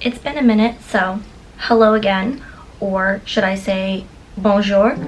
It's been a minute, so hello again, or should I say bonjour?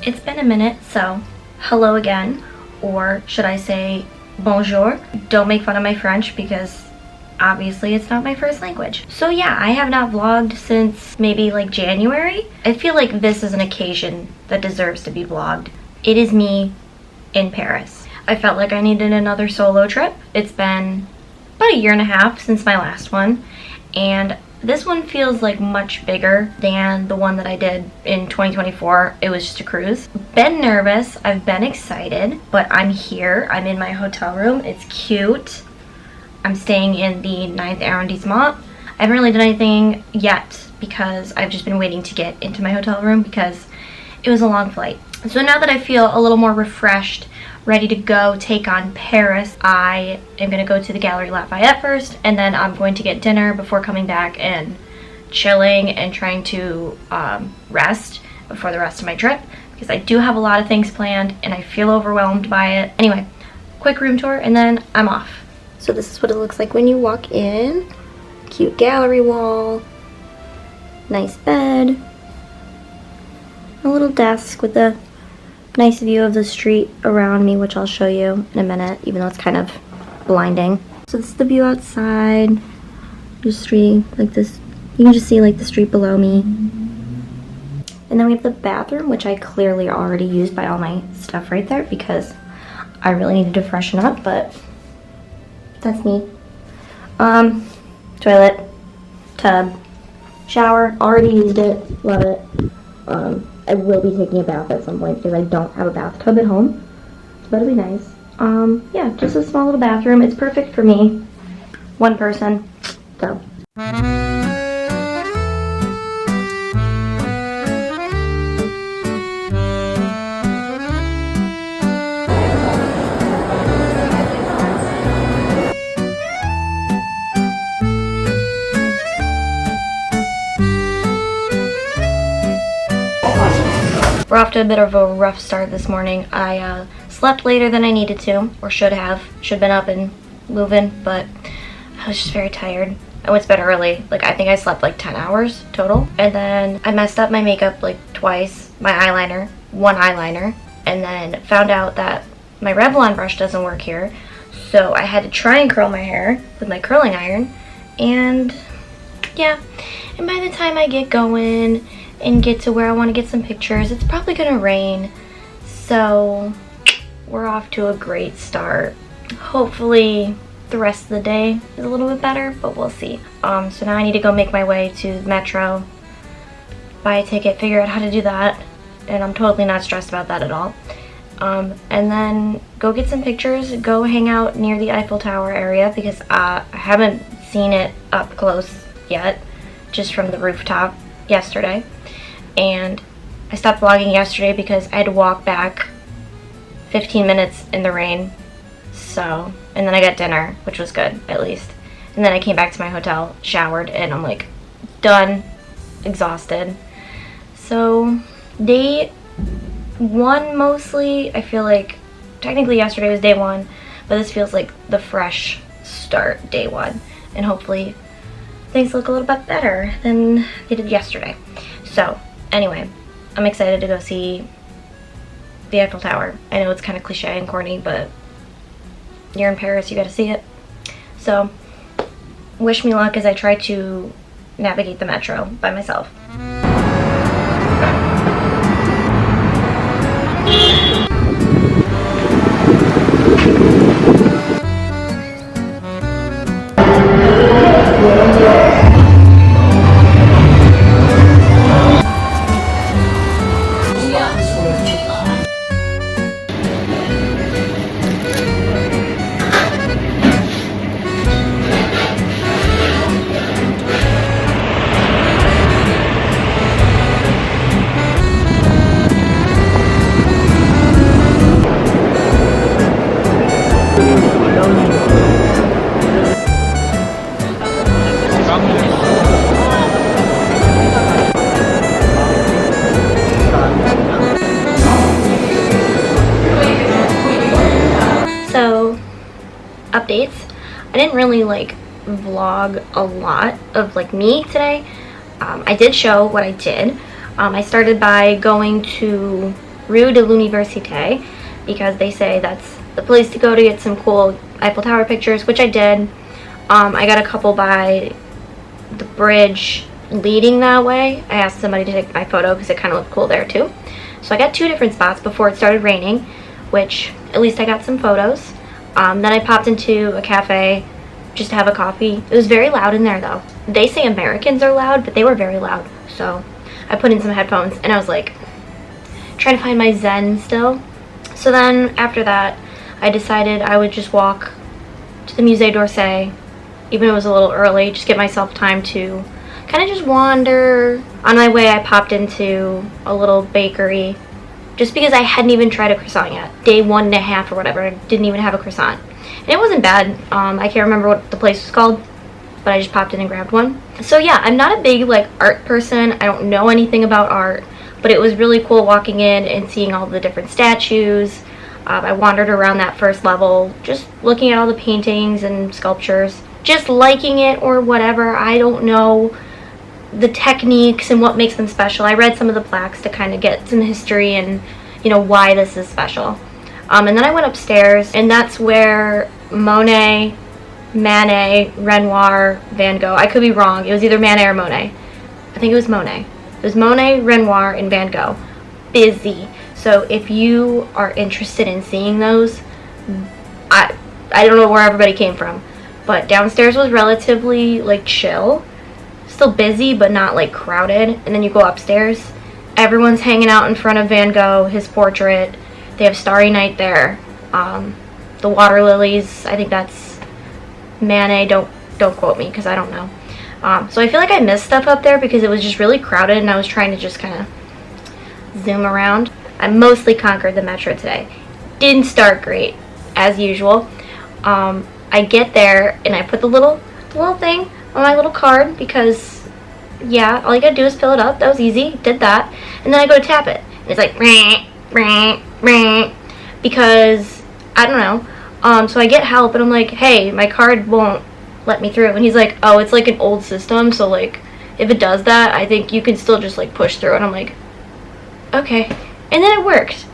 It's been a minute, so hello again, or should I say bonjour? Don't make fun of my French because obviously it's not my first language. So yeah, I have not vlogged since maybe like January. I feel like this is an occasion that deserves to be vlogged. It is me in Paris. I felt like I needed another solo trip. It's been about a year and a half since my last one, and this one feels like much bigger than the one that I did in 2024. It was just a cruise. Been nervous, I've been excited, but I'm here. I'm in my hotel room. It's cute. I'm staying in the 9th arrondissement. I haven't really done anything yet because I've just been waiting to get into my hotel room because it was a long flight. So now that I feel a little more refreshed, ready to go take on Paris, I am going to go to the Galerie Lafayette first, and then I'm going to get dinner before coming back and chilling and trying to rest before the rest of my trip because I do have a lot of things planned and I feel overwhelmed by it. Anyway, quick room tour and then I'm off. So this is what it looks like when you walk in. Cute gallery wall, nice bed, a little desk with a nice view of the street around me, which I'll show you in a minute, even though it's kind of blinding. So this is the view outside. Just street like this. You can just see like the street below me. And then we have the bathroom, which I clearly already used by all my stuff right there because I really needed to freshen up, but that's me. Toilet, tub, shower, already used it, love it. I will be taking a bath at some point because I don't have a bathtub at home, so that'll be nice. Yeah, just a small little bathroom. It's perfect for me, one person, so. We're off to a bit of a rough start this morning. I slept later than I needed to, or should have. Should have been up and moving, but I was just very tired. I went to bed early. Like, I think I slept like 10 hours total. And then I messed up my makeup like twice. My eyeliner, one eyeliner. And then found out that my Revlon brush doesn't work here. So I had to try and curl my hair with my curling iron. And yeah, and by the time I get going and get to where I want to get some pictures, it's probably gonna rain, so we're off to a great start. Hopefully the rest of the day is a little bit better, but we'll see. So now I need to go make my way to the metro, buy a ticket, figure out how to do that, and I'm totally not stressed about that at all. And then go get some pictures, go hang out near the Eiffel Tower area because I haven't seen it up close yet, just from the rooftop yesterday. And I stopped vlogging yesterday because I had to walk back 15 minutes in the rain. So, and then I got dinner, which was good, at least. And then I came back to my hotel, showered, and I'm like done, exhausted. So, day one mostly, I feel like technically yesterday was day one, but this feels like the fresh start, day one. And hopefully things look a little bit better than they did yesterday. So, anyway, I'm excited to go see the Eiffel Tower. I know it's kind of cliche and corny, but you're in Paris, you gotta see it. So, wish me luck as I try to navigate the metro by myself. really like vlog a lot of like me today. I did show what I did. I started by going to Rue de l'Université because they say that's the place to go to get some cool Eiffel Tower pictures, which I did. I got a couple by the bridge leading that way. I asked somebody to take my photo because it kind of looked cool there too. So I got 2 different spots before it started raining, which at least I got some photos. Then I popped into a cafe just to have a coffee. It was very loud in there though. They say Americans are loud, but they were very loud. So I put in some headphones and I was like trying to find my zen still. So then after that, I decided I would just walk to the Musée d'Orsay, even though it was a little early, just get myself time to kind of just wander. On my way, I popped into a little bakery just because I hadn't even tried a croissant yet. Day 1.5 or whatever, I didn't even have a croissant. And it wasn't bad. I can't remember what the place was called, but I just popped in and grabbed one. So yeah, I'm not a big like art person. I don't know anything about art, but it was really cool walking in and seeing all the different statues. I wandered around that first level, just looking at all the paintings and sculptures, just liking it or whatever. I don't know the techniques and what makes them special. I read some of the plaques to kind of get some history and, you know, why this is special. And then I went upstairs, and that's where Monet, Manet, Renoir, Van Gogh, I could be wrong, it was either Manet or Monet. I think it was Monet. It was Monet, Renoir, and Van Gogh. Busy. So if you are interested in seeing those, I don't know where everybody came from, but downstairs was relatively like chill. Still busy, but not like crowded. And then you go upstairs, everyone's hanging out in front of Van Gogh, his portrait. They have Starry Night there. The water lilies, I think that's Manet. Don't quote me because I don't know. So I feel like I missed stuff up there because it was just really crowded and I was trying to just kind of zoom around. I mostly conquered the metro today. Didn't start great, as usual. I get there and I put the little thing on my little card because, yeah, all you gotta do is fill it up. That was easy. Did that. And then I go to tap it. And it's like, because, I don't know. So I get help and I'm like, hey, my card won't let me through. And he's like, oh, it's like an old system. So, like, if it does that, I think you can still just, like, push through. And I'm like, okay. And then it worked.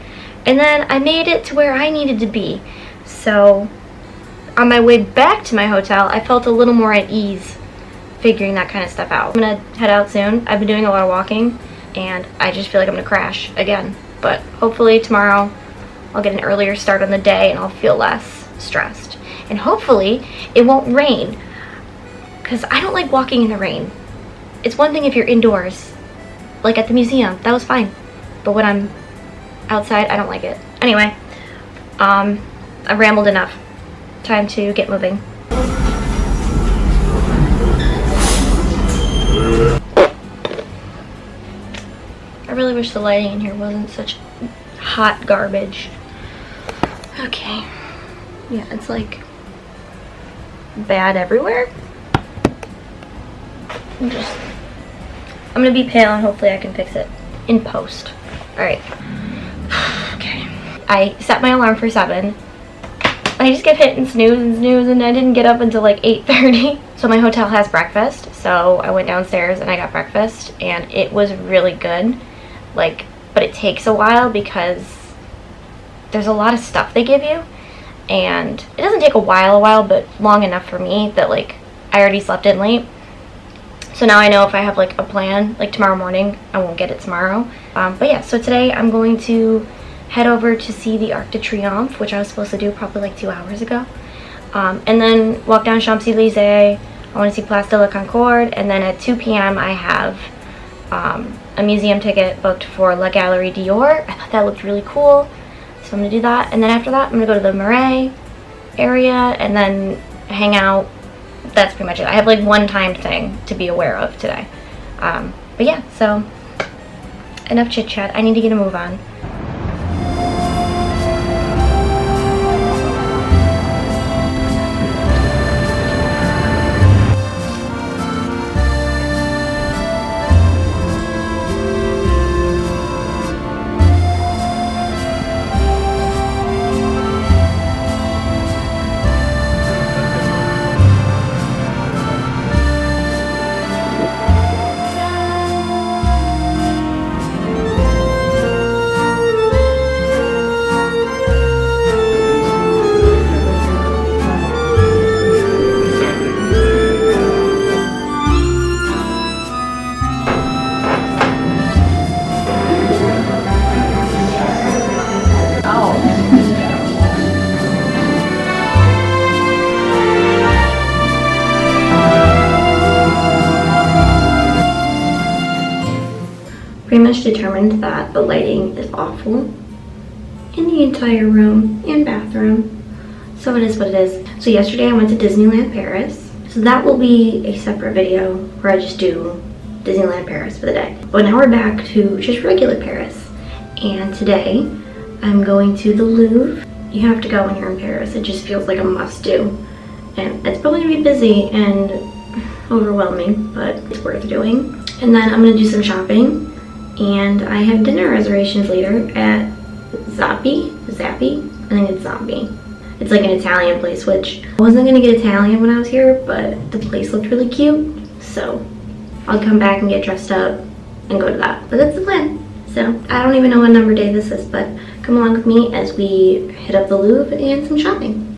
And then I made it to where I needed to be. So on my way back to my hotel, I felt a little more at ease figuring that kind of stuff out. I'm gonna head out soon. I've been doing a lot of walking and I just feel like I'm gonna crash again. But hopefully tomorrow I'll get an earlier start on the day and I'll feel less stressed. And hopefully it won't rain, because I don't like walking in the rain. It's one thing if you're indoors, like at the museum, that was fine. But when I'm outside, I don't like it. Anyway, I've rambled enough. Time to get moving. I really wish the lighting in here wasn't such hot garbage. Okay. Yeah, it's like bad everywhere. I'm gonna be pale and hopefully I can fix it in post. Alright. Okay. I set my alarm for 7. I just kept hitting snooze and I didn't get up until like 8:30. So my hotel has breakfast, so I went downstairs and I got breakfast and it was really good. Like, but it takes a while because there's a lot of stuff they give you, and it doesn't take a while, but long enough for me that like I already slept in late. So now I know if I have like a plan, like tomorrow morning, I won't get it tomorrow. But yeah, so today I'm going to head over to see the Arc de Triomphe, which I was supposed to do probably like 2 hours ago. And then walk down Champs-Élysées. I want to see Place de la Concorde. And then at 2 p.m. I have a museum ticket booked for La Galerie Dior. I thought that looked really cool, so I'm going to do that. And then after that, I'm going to go to the Marais area and then hang out. That's pretty much it. I have like one timed thing to be aware of today. But yeah, so enough chit chat. I need to get a move on. determined that the lighting is awful in the entire room and bathroom. So it is what it is. So yesterday I went to Disneyland Paris. So that will be a separate video where I just do Disneyland Paris for the day. But now we're back to just regular Paris. And today I'm going to the Louvre. You have to go when you're in Paris. It just feels like a must do. And it's probably gonna be busy and overwhelming, but it's worth doing. And then I'm gonna do some shopping. And I have dinner reservations later at Zappi? I think it's Zombie. It's like an Italian place, which I wasn't gonna get Italian when I was here, but the place looked really cute. So I'll come back and get dressed up and go to that. But that's the plan. So I don't even know what number day this is, but come along with me as we hit up the Louvre and some shopping.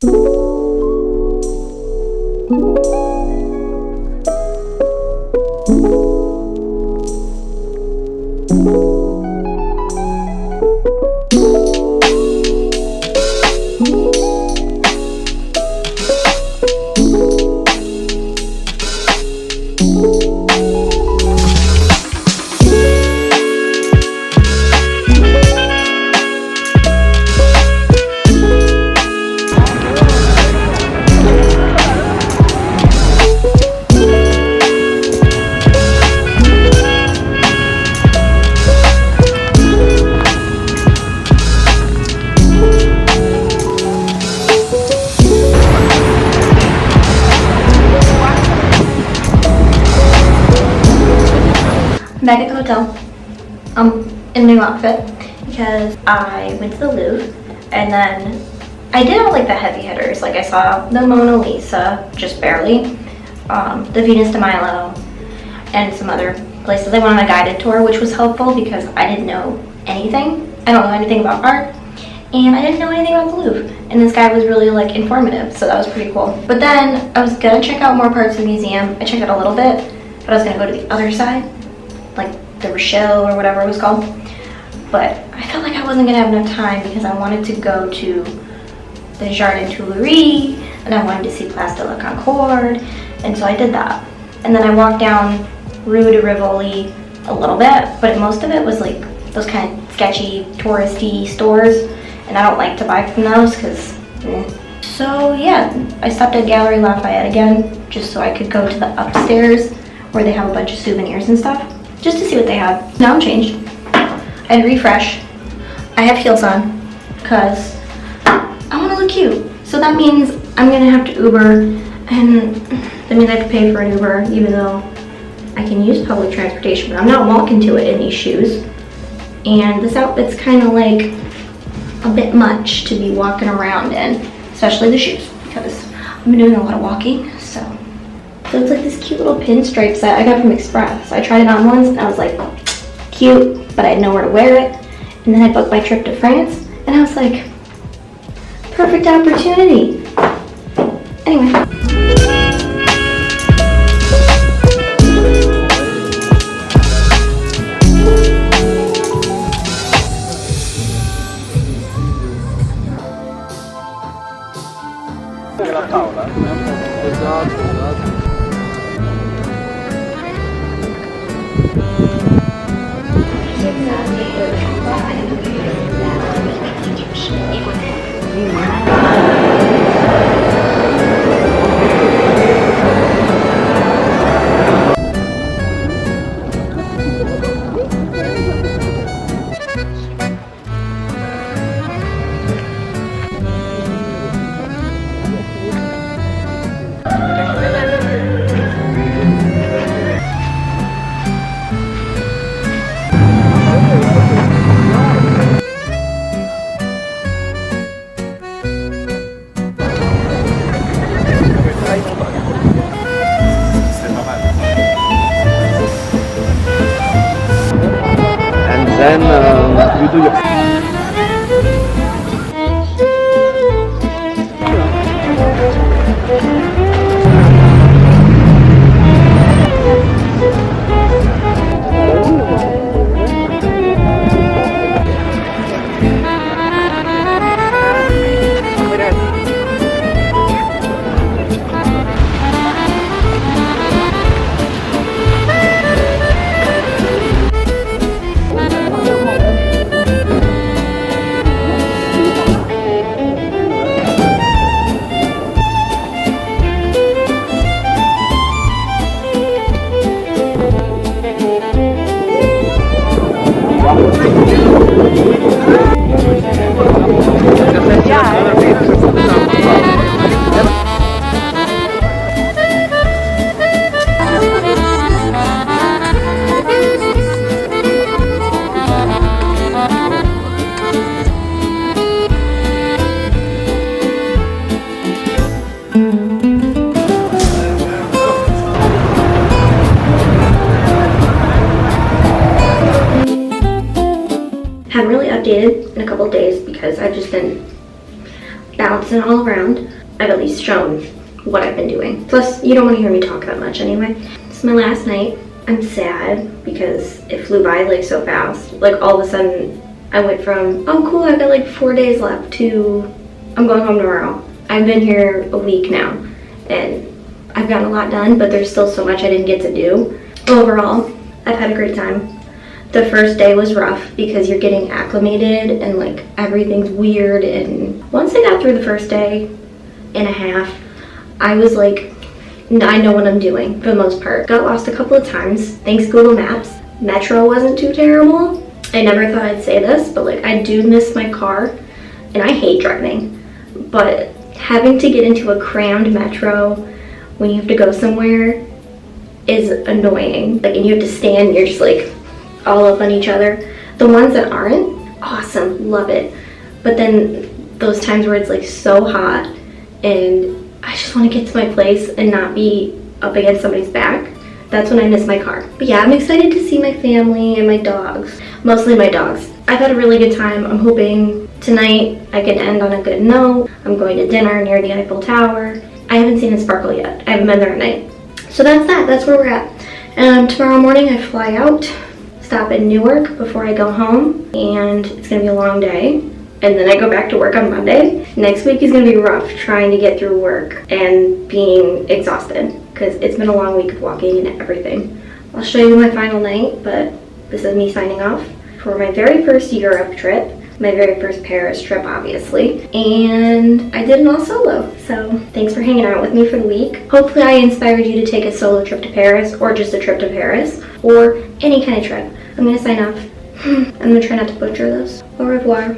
Back at the hotel, in a new outfit because I went to the Louvre, and then I did all like the heavy hitters. Like I saw the Mona Lisa, just barely, the Venus de Milo, and some other places. I went on a guided tour, which was helpful because I didn't know anything. I don't know anything about art, and I didn't know anything about the Louvre. And this guy was really like informative, so that was pretty cool. But then I was gonna check out more parts of the museum. I checked out a little bit, but I was gonna go to the other side, like the Rochelle or whatever it was called. But I felt like I wasn't gonna have enough time because I wanted to go to the Jardin Tuileries and I wanted to see Place de la Concorde, and so I did that. And then I walked down Rue de Rivoli a little bit, but most of it was like those kind of sketchy touristy stores, and I don't like to buy from those because So yeah, I stopped at Galerie Lafayette again just so I could go to the upstairs where they have a bunch of souvenirs and stuff, just to see what they have. Now I'm changed and refresh. I have heels on because I want to look cute. So that means I'm gonna have to Uber, and that means I have to pay for an Uber even though I can use public transportation, but I'm not walking to it in these shoes. And this outfit's kind of like a bit much to be walking around in, especially the shoes, because I've been doing a lot of walking. So it's like this cute little pinstripe set I got from Express. I tried it on once and I was like, cute, but I had nowhere to wear it. And then I booked my trip to France and I was like, perfect opportunity. Anyway. Then you do your... Haven't really updated in a couple of days because I've just been bouncing all around. I've at least shown what I've been doing. Plus, you don't want to hear me talk that much anyway. It's my last night. I'm sad because it flew by like so fast. Like all of a sudden, I went from, oh cool, I've got like 4 days left to, I'm going home tomorrow. I've been here a week now and I've gotten a lot done, but there's still so much I didn't get to do. Overall, I've had a great time. The first day was rough because you're getting acclimated and like everything's weird, and once I got through the first day and a half, I was like, I know what I'm doing for the most part. Got lost a couple of times, thanks Google Maps. Metro wasn't too terrible. I never thought I'd say this, but like I do miss my car and I hate driving. But having to get into a crammed metro when you have to go somewhere is annoying. Like, and you have to stand, you're just like all up on each other. The ones that aren't, awesome, love it. But then those times where it's like so hot and I just want to get to my place and not be up against somebody's back, that's when I miss my car. But yeah, I'm excited to see my family and my dogs, mostly my dogs. I've had a really good time. I'm hoping tonight I can end on a good note. I'm going to dinner near the Eiffel Tower. I haven't seen it sparkle yet. I haven't been there at night. So that's where we're at. Tomorrow morning I fly out, stop in Newark before I go home, and it's gonna be a long day. And then I go back to work on Monday. Next week is gonna be rough trying to get through work and being exhausted because it's been a long week of walking and everything. I'll show you my final night, but this is me signing off for my very first Europe trip, my very first Paris trip, obviously, and I did it all solo. So thanks for hanging out with me for the week. Hopefully I inspired you to take a solo trip to Paris, or just a trip to Paris, or any kind of trip. I'm gonna sign off. I'm gonna try not to butcher this. Au revoir.